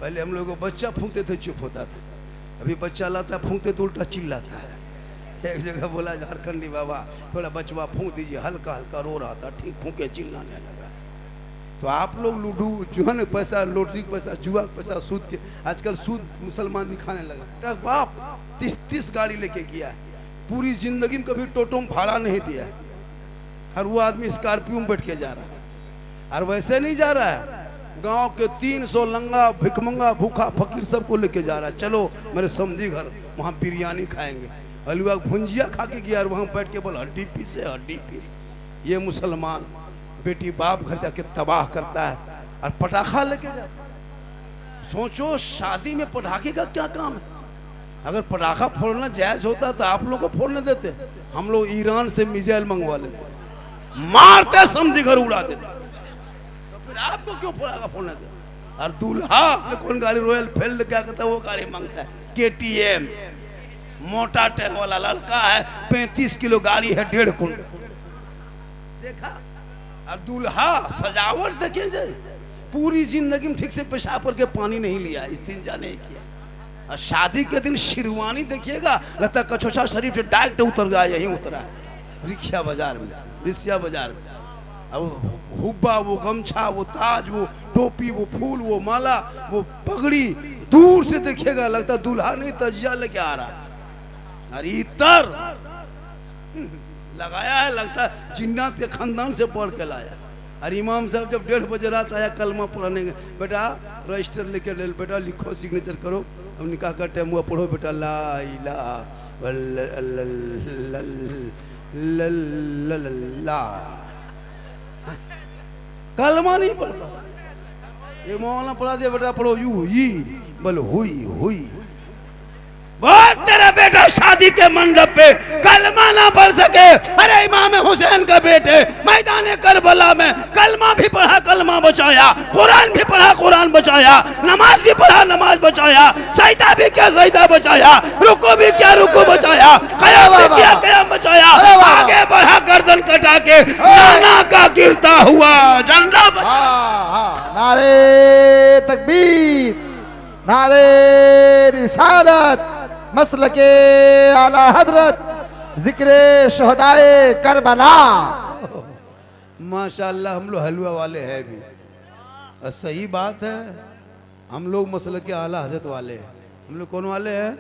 पहले हम लोग को बच्चा फूंकते थे चुप होता था, अभी बच्चा लाता है फूंकते तो उल्टा चिल्लाता है। एक जगह बोला झारखंडी बाबा थोड़ा बचवा फूंक दीजिए, हल्का हल्का रो रहा था, ठीक फूंके चिल्लाने लगा। तो आप लोग लूडो जो है ना पैसा, लॉटरी पैसा, जुआ पैसा, सूद के, आजकल सूद मुसलमान भी खाने लगा। बाप 30 गाड़ी लेके किया है, पूरी जिंदगी में कभी टोटो में भाड़ा नहीं दिया है, और वो आदमी स्कॉर्पियो में बैठ के जा रहा है। और वैसे नहीं जा रहा है, गांव के 300 लंगा भिखमंगा भूखा फकीर सबको लेके जा रहा है, चलो मेरे समधी घर वहाँ बिरयानी खाएंगे, हलवा भुंजिया खा के गया, और वहाँ बैठ के बोल हड्डी पीस है, हड्डी पीस। ये मुसलमान बेटी बाप घर जाके तबाह करता है और पटाखा लेके जाता है। सोचो शादी में पटाखे का क्या काम है? अगर पटाखा फोड़ना जायज होता तो आप लोग को फोड़ने देते, हम लोग ईरान से मिसाइल मंगवा लेते, मारते समझी घर उड़ा देते, तो फिर आपको क्यों पटाखा फोड़ने देते? और दूल्हा कौन गाड़ी, रॉयल फील्ड क्या कहता है वो गाड़ी मांगता है, KTM मोटा टायर वाला लड़का है, 35 किलो गाड़ी है, 1.5 कुंटल। देखा? और दूल्हा सजावट देखिए, पूरी जिंदगी में ठीक से पेशाब करके पानी नहीं लिया, इस्तिंजा नहीं किया। और शादी के दिन शेरवानी देखिएगा, लगता कछोछा शरीफ से डायरेक्ट उतर गया, यहीं उतरा रिक्शा बाजार में, रिक्शा बाजार में। अब हुब्बा, वो गमछा, वो ताज, वो टोपी, वो फूल, वो माला, वो पगड़ी, दूर से देखिएगा लगता दूल्हा नहीं तजिया लेके आ रहा। और इतर लगाया है, लगता है जिन्नात के खानदान से पढ़ के लाया। और इमाम साहब जब 1:30 बजे रात आया कलमा पढ़ने, बेटा रजिस्टर लेके ले, बेटा लिखो सिग्नेचर करो, अब निकाह का टाइम हुआ, पढ़ो बेटा ला इलाहा इल्लल्लाह। कलमा नहीं पढ़ता, ये मौलाना पढ़ा दिया, बेटा पढ़ो यू ही बोलो हुई हुई। तेरा बेटा शादी के मंडप पे कलमा ना पढ़ सके, अरे इमाम हुसैन का बेटे मैदान करबला में कलमा भी पढ़ा, कलमा बचाया, कुरान भी पढ़ा, कुरान बचाया, नमाज भी पढ़ा, नमाज बचाया, सजदा भी क्या सजदा बचाया, रुकू भी क्या रुकू बचाया, क़याम भी क्या क़याम बचाया, आगे बढ़ा गर्दन कटा के नाना का गिरता हुआ झंडा बचाया। नारे तकबीर, नारे रिसालत, मसलके आला हजरत, जिक्रे शहदाए करबला। माशाअल्लाह हम लोग हलवा वाले हैं भी, और सही बात है, हम लोग मसलके आला हजरत वाले हैं। हम लोग कौन वाले हैं?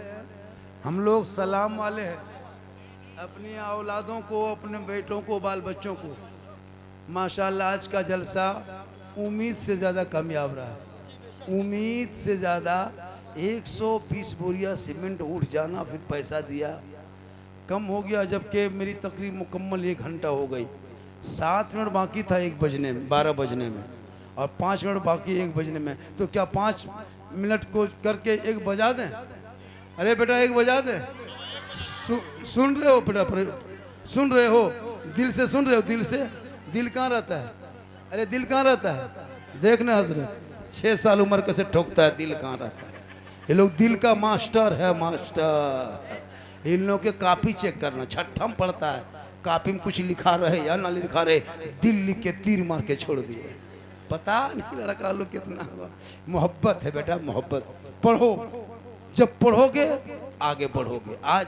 हम लोग सलाम वाले हैं, अपनी औलादों को, अपने बेटों को, बाल बच्चों को। माशाअल्लाह आज का जलसा उम्मीद से ज़्यादा कामयाब रहा, उम्मीद से ज़्यादा। 120 बोरिया सीमेंट उठ जाना, फिर पैसा दिया, कम हो गया, जबकि मेरी तकरीब मुकम्मल 1 घंटा हो गई। 7 मिनट बाकी था 1 बजने में, 12 बजने में, और 5 मिनट बाकी 1 बजने में। तो क्या 5 मिनट को करके 1 बजा दें? अरे बेटा 1 बजा दें। सुन रहे हो बेटा, सुन रहे हो, दिल से सुन रहे हो, दिल से? दिल कहाँ रहता है? अरे दिल कहाँ रहता है? देखना हजरत, 6 साल उम्र कैसे ठोकता है, दिल कहाँ रहता है? ये लोग दिल का मास्टर है, मास्टर। इन लोगों के कापी चेक करना, छठा में पढ़ता है, कापी में कुछ लिखा रहे या ना लिखा रहे, दिल लिख के तीर मार के छोड़ दिए। पता नहीं लड़का लोग कितना मोहब्बत है बेटा, मोहब्बत। पढ़ो, जब पढ़ोगे आगे बढ़ोगे। आज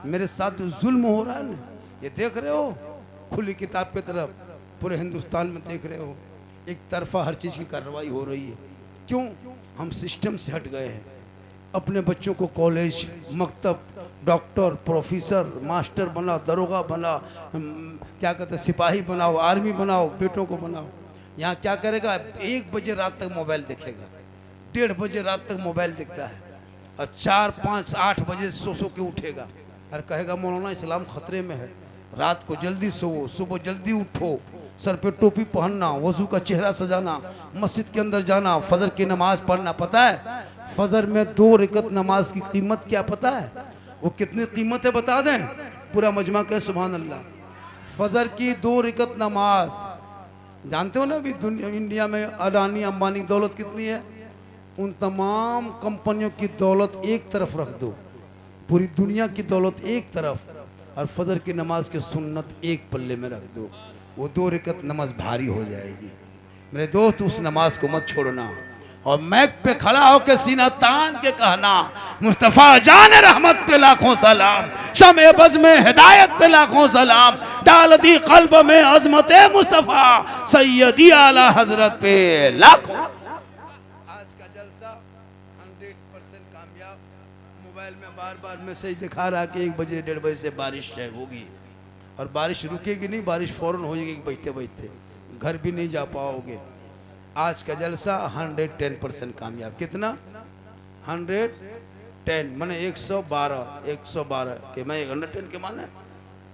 मेरे साथ जो जुल्म हो रहा है ना, ये देख रहे हो, खुली किताब की तरफ पूरे हिंदुस्तान में देख रहे हो, एक तरफा हर चीज़ की कार्रवाई हो रही है। क्यों? हम सिस्टम से हट गए हैं। अपने बच्चों को कॉलेज, मकतब, डॉक्टर, प्रोफेसर, मास्टर बनाओ, दरोगा बनाओ, क्या कहते हैं, सिपाही बनाओ, आर्मी बनाओ, बेटों को बनाओ। यहाँ क्या करेगा? 1 बजे रात तक मोबाइल देखेगा, 1:30 बजे रात तक मोबाइल देखता है, और 4, 5, 8 बजे सो के उठेगा और कहेगा मौलाना इस्लाम खतरे में है, रात को जल्दी सोओ, सुबह जल्दी उठो, सर पे टोपी पहनना, वजू का चेहरा सजाना, मस्जिद के अंदर जाना, फजर की नमाज पढ़ना। पता है फजर में 2 रकअत नमाज की कीमत क्या पता है? वो कितनी कीमत है बता दें? पूरा मजमा कहे सुभान अल्लाह। फजर की 2 रकअत नमाज, जानते हो ना अभी इंडिया में अडानी अंबानी की दौलत कितनी है? उन तमाम कंपनियों की दौलत एक तरफ रख दो, पूरी दुनिया की दौलत एक तरफ, और फजर की नमाज की सुन्नत एक पल्ले में रख दो, वो 2 रकअत नमाज भारी हो जाएगी। मेरे दोस्त उस नमाज को मत छोड़ना। और मैक पे खड़ा होकर सीना तान के कहना, मुस्तफ़ा जान रहमत पे लाखों सलाम, शमे बज़ में हिदायत पे लाखों सलाम, डाल दी कल्ब में अजमत मुस्तफ़ा, सैयदी आला हजरत पे लाखों। आज का जलसा 100% कामयाब। मोबाइल में बार बार मैसेज दिखा रहा कि 1 बजे 1:30 बजे से बारिश तय होगी, और बारिश रुकेगी नहीं, बारिश फौरन हो जाएगी बजते बजते, घर भी नहीं जा पाओगे। आज का जलसा 110% कामयाब। कितना? 110 माने 112 के मैं 110 के माने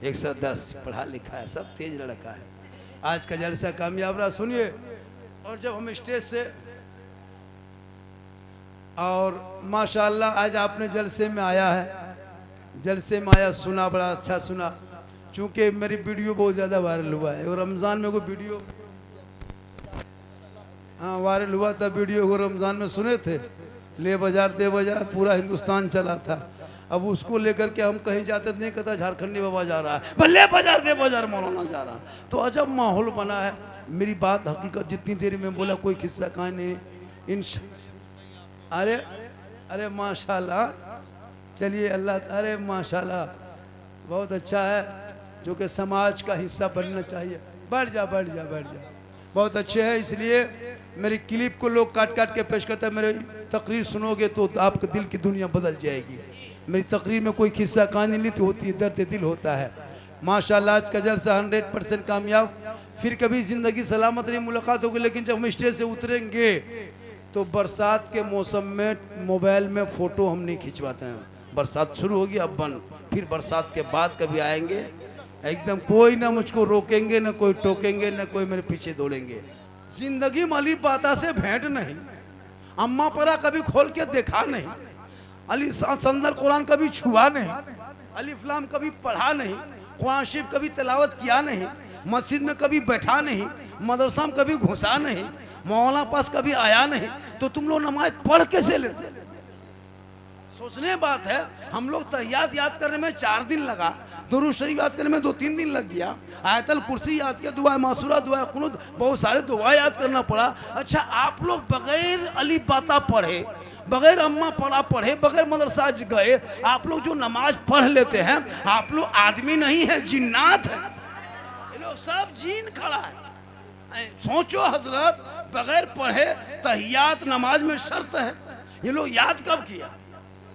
110। पढ़ा लिखा है, सब तेज लड़का है। आज का जलसा कामयाब रहा। सुनिए, और जब हम स्टेज से, और माशाल्लाह आज आपने जलसे में आया है, जलसे में आया, सुना, बड़ा अच्छा सुना। चूंकि मेरी वीडियो बहुत ज़्यादा वायरल हुआ है, और रमज़ान में कोई वीडियो वायरल हुआ था, वीडियो को रमज़ान में सुने थे, ले बाजार दे बाजार, पूरा हिंदुस्तान चला था। अब उसको लेकर के हम कहीं जाते नहीं, कहता झारखंडी बाबा जा रहा है, ले बाजार दे बाजार मौलाना जा रहा। तो अजब माहौल बना है। मेरी बात हकीकत जितनी देर में बोला, कोई किस्सा कहाँ नहीं। अरे माशाल्लाह, चलिए अल्लाह, अरे माशाल्लाह बहुत अच्छा है, जो कि समाज का हिस्सा बनना चाहिए। बढ़ जा, बहुत अच्छे है। इसलिए मेरी क्लिप को लोग काट काट के पेश करते हैं। मेरी तकरीर सुनोगे तो आपके दिल की दुनिया बदल जाएगी। मेरी तकरीर में कोई किस्सा कहानी नहीं तो होती है, दर्द दिल होता है। माशाल्लाह आज का जलसा 100% कामयाब। फिर कभी ज़िंदगी सलामत नहीं मुलाकात होगी, लेकिन जब हम स्टेज से उतरेंगे तो बरसात के मौसम में मोबाइल में फ़ोटो हम नहीं खिंचवाते हैं। बरसात शुरू होगी अब बंद, फिर बरसात के बाद कभी आएंगे, एकदम कोई ना मुझको रोकेंगे, ना कोई टोकेंगे, ना कोई मेरे पीछे दौड़ेंगे। जिंदगी में अली पाता से भेंट नहीं, अम्मा परा कभी खोल के देखा नहीं, अली संदल कुरान कभी छुआ नहीं, अली फलाम कभी पढ़ा नहीं, कुरान शरीफ कभी तिलावत किया नहीं, मस्जिद में कभी बैठा नहीं, मदरसा में कभी घुसा नहीं, मौलाना पास कभी आया नहीं, तो तुम लोग नमाज पढ़ कैसे लेते? सोचने बात है। हम लोग तहियात याद करने में 4 दिन लगा, दुरूद शरीफ याद करने में 2-3 दिन लग गया, आयतल कुर्सी याद किया, दुआ मासूरा, दुआ कुनूत, बहुत सारे दुआ याद करना पड़ा। अच्छा, आप लोग बगैर अली बाता पढ़े, बगैर अम्मा पढ़ा पढ़े, बगैर मदरसा गए, आप लोग जो नमाज पढ़ लेते हैं, आप लोग आदमी नहीं है, जिन्नात है। ये लोग सब जीन खड़ा है। सोचो हजरत, बगैर पढ़े तहियात नमाज में शर्त है, ये लोग याद कब किया?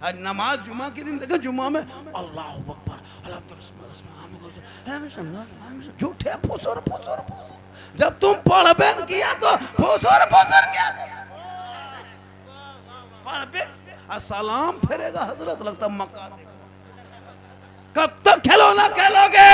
नमाज जुमा के दिन देखो, जुमा में अल्लाह अकबर, झूठे फुसुर फुसुर फुसुर। जब तुम पढ़बे किया तो फुसुर फुसुर क्या पढ़बे, सलाम फेरेगा हजरत, लगता मक्का। कब तक खिलौना खेलोगे?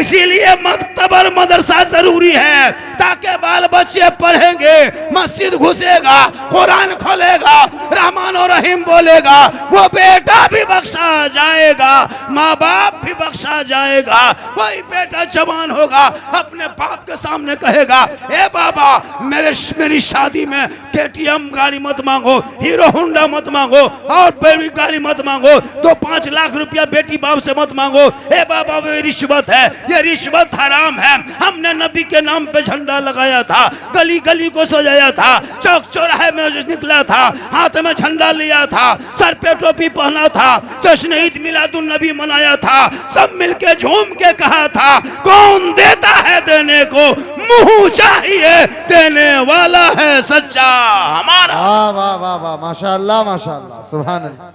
इसीलिए मक्तबर मदरसा जरूरी है, ताकि बाल बच्चे पढ़ेंगे, मस्जिद घुसेगा, कुरान खोलेगा, रहमान और रहीम बोलेगा, वो बेटा भी बख्शा जाएगा, माँ बाप भी बख्शा जाएगा। वही बेटा जवान होगा, अपने बाप के सामने कहेगा, ए बाबा मेरी शादी में KTM गाड़ी मत मांगो, हीरो होंडा मत मांगो, और बड़ी गाड़ी मत मांगो, तो 5 लाख रुपया बेटी बाप से मत मांगो। ए बाबा वो रिश्वत है, ये रिश्वत हराम है। हमने नबी के नाम पे झंडा लगाया था, गली गली को सजाया था, चौक चौराहे में निकला था, हाथ में झंडा लिया था, सर पे टोपी पहना था, जश्न ईद मिलादुन नबी मनाया था, सब मिलके झूम के कहा था, कौन देता है देने को, मुंह चाहिए देने वाला है सच्चा हमारा। वाह वाह वाह वाह, माशाअल्लाह माशाअल्लाह, सुभान अल्लाह।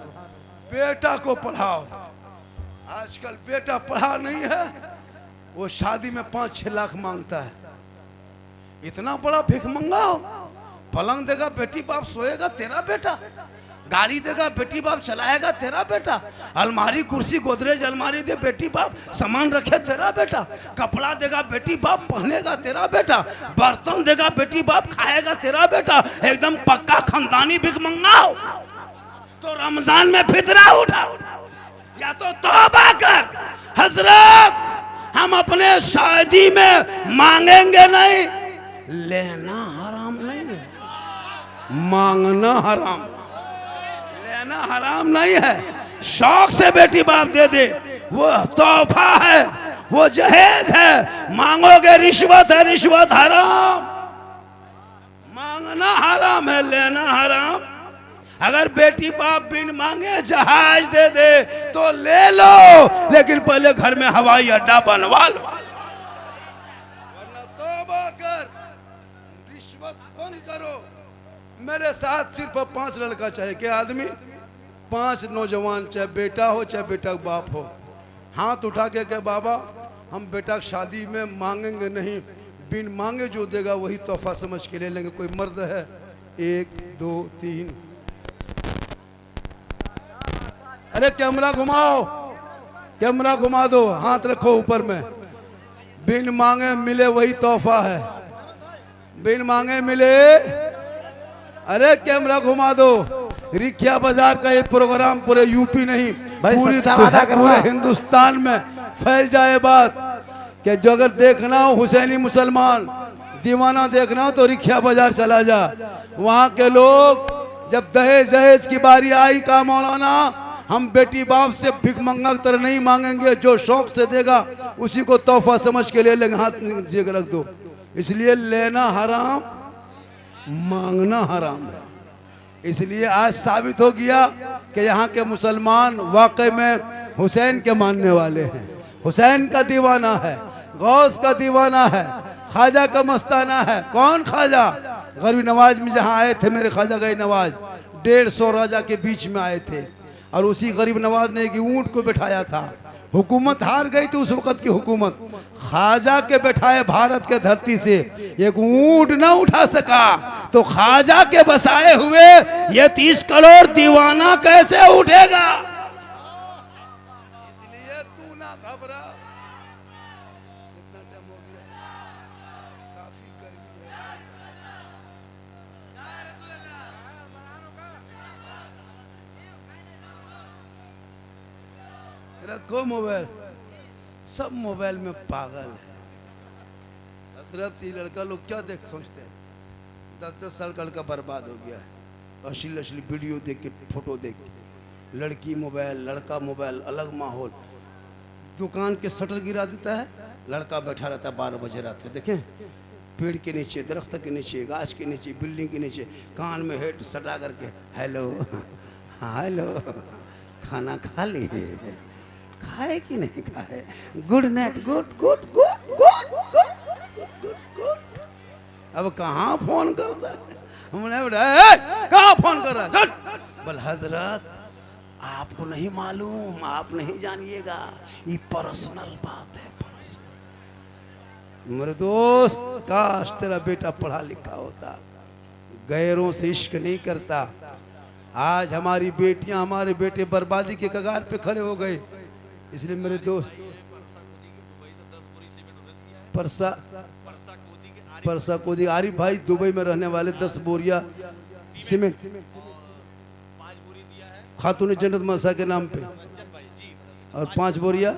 बेटा को पढ़ाओ। आजकल बेटा पढ़ा नहीं है, वो शादी में 5-6 लाख मांगता है। इतना बड़ा भिख मंगा हो। पलंग देगा बेटी बाप सोएगा तेरा बेटा, गाड़ी देगा बेटी बाप चलाएगा तेरा बेटा, अलमारी कुर्सी गोदरेज अलमारी दे बेटी बाप सामान रखे तेरा बेटा, कपड़ा देगा बेटी बाप पहनेगा तेरा बेटा, बर्तन देगा बेटी बाप खाएगा तेरा बेटा। एकदम पक्का खानदानी भिख मंगाओ। तो रमजान में फितरा उठा, या तो तौबा कर। हजरत हम अपने शादी में मांगेंगे नहीं, लेना हराम नहीं है, मांगना हराम, लेना हराम नहीं है। शौक से बेटी बाप दे दे, वो तोहफा है, वो जहेज है। मांगोगे रिश्वत है, रिश्वत हराम। मांगना मांगना हराम है, लेना हराम। अगर बेटी बाप बिन मांगे जहाज दे दे तो ले लो, लेकिन पहले घर में हवाई अड्डा बनवा लो, वरना तौबा कर, रिश्वत बंद करो। मेरे साथ सिर्फ 5 लड़का चाहिए, क्या आदमी? 5 नौजवान, चाहे बेटा हो चाहे बेटा का बाप हो, हाथ उठा के कहे बाबा हम बेटा शादी में मांगेंगे नहीं, बिन मांगे जो देगा वही तोहफा समझ के ले लेंगे। कोई मर्द है? 1 2 3। अरे कैमरा घुमाओ, कैमरा घुमा दो, हाथ रखो ऊपर में। बिन मांगे मिले वही तोहफा है, बिन मांगे मिले। अरे कैमरा घुमा दो। रिक्शा बाजार का ये प्रोग्राम पूरे यूपी नहीं पूरे हिंदुस्तान में फैल जाए बात कि जो अगर देखना हो हुसैनी मुसलमान दीवाना देखना हो तो रिक्शा बाजार चला जा। वहाँ के लोग जब दहेज जहेज की बारी आई, का मौलाना हम बेटी बाप से भिख मंगा तरह नहीं मांगेंगे, जो शौक से देगा उसी को तोहफा समझ के ले लेंगे, हाथ जेब रख दो। इसलिए लेना हराम, मांगना हराम है। इसलिए आज साबित हो गया कि यहाँ के मुसलमान वाकई में हुसैन के मानने वाले हैं, हुसैन का दीवाना है, गौस का दीवाना है, ख्वाजा का मस्ताना है। कौन ख्वाजा? गरीब नवाज में जहाँ आए थे मेरे ख्वाजा गए नवाज, 150 राजा के बीच में आए थे, और उसी गरीब नवाज ने एक ऊंट को बैठाया था। हुकूमत हार गई थी उस वक्त की हुकूमत, ख्वाजा के बैठाए भारत के धरती से एक ऊंट ना उठा सका, तो ख्वाजा के बसाए हुए ये 30 करोड़ दीवाना कैसे उठेगा? इसलिए तू ना घबरा। इतना टाइम हो गया, काफी गर्मी है। रखो मोबाइल, सब मोबाइल में पागल है। हजरत ये लड़का लोग क्या देख सोचते हैं, 10-10 साल का लड़का बर्बाद हो गया है, अश्लील अश्लील वीडियो देख के, फोटो देख के। लड़की मोबाइल, लड़का मोबाइल, अलग माहौल। दुकान के शटर गिरा देता है, लड़का बैठा रहता है 12 बजे रात में, देखें पेड़ के नीचे, दरख्त के नीचे, गाछ के नीचे, बिल्डिंग के नीचे, कान में हेड सटा करके हेलो हेलो, खाना खा लिए? खाए कि नहीं खाए? Good night, good good good good good good good. अब कहाँ फोन करता है? हमने बताया कहाँ फोन कर रहा है? बोल हजरत आपको नहीं मालूम, आप नहीं जानिएगा, ये पर्सनल बात है, पर्सनल। मेरे दोस्त काश तेरा बेटा पढ़ा लिखा होता, गैरों से इश्क नहीं करता। आज हमारी बेटियां, हमारे बेटे बर्बादी के कगार पे खड़े हो गए। इसलिए मेरे दोस्त परसा कोदी आरिफ भाई दुबई में रहने वाले 10 बोरिया सीमेंट खातून जन्नत मसा के नाम पे, और 5 बोरिया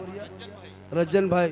रज्जन भाई